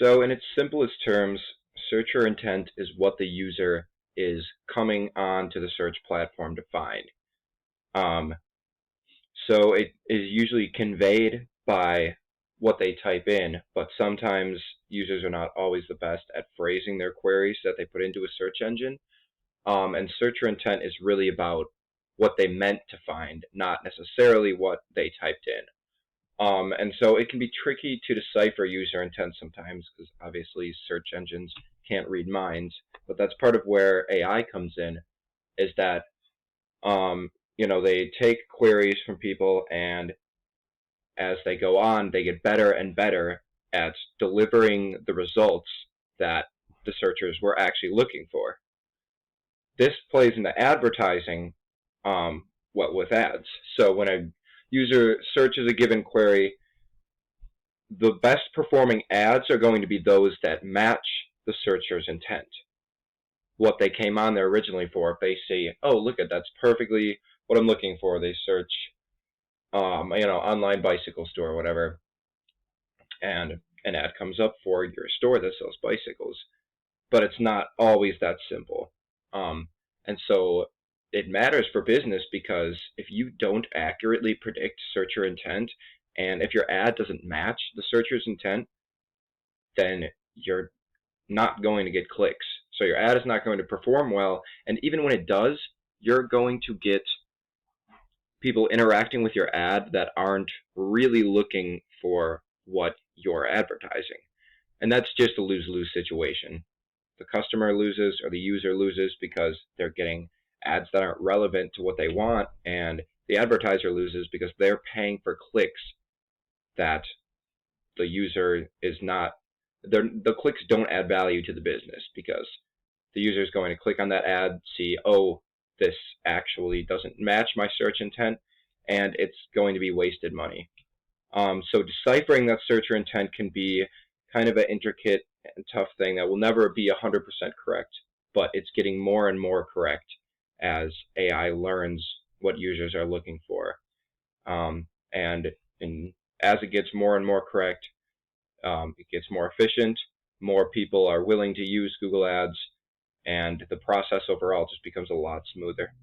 So in its simplest terms, searcher intent is what the user is coming on to the search platform to find. Um, so it is usually conveyed by what they type in, but sometimes users are not always the best at phrasing their queries that they put into a search engine. And searcher intent is really about what they meant to find, not necessarily what they typed in. And so it can be tricky to decipher user intent sometimes because obviously search engines can't read minds. But that's part of where AI comes in, is that they take queries from people, and as they go on, they get better and better at delivering the results that the searchers were actually looking for. This plays into advertising, what with ads. So when a user searches a given query, the best performing ads are going to be those that match the searcher's intent, what they came on there originally for. If they see, oh, look at that's perfectly what I'm looking for, they search, online bicycle store or whatever, and an ad comes up for your store that sells bicycles. But it's not always that simple. And so it matters for business because if you don't accurately predict searcher intent, and if your ad doesn't match the searcher's intent, then you're not going to get clicks. So your ad is not going to perform well, and even when it does, you're going to get people interacting with your ad that aren't really looking for what you're advertising. And that's just a lose-lose situation. The customer loses or the user loses because they're getting ads that aren't relevant to what they want, and the advertiser loses because they're paying for clicks that the user is not, the clicks don't add value to the business because the user is going to click on that ad, see, oh, this actually doesn't match my search intent, and it's going to be wasted money. So deciphering that searcher intent can be kind of an intricate and tough thing that will never be 100% correct, but it's getting more and more correct as AI learns what users are looking for. And as it gets more and more correct, it gets more efficient, more people are willing to use Google Ads, and the process overall just becomes a lot smoother.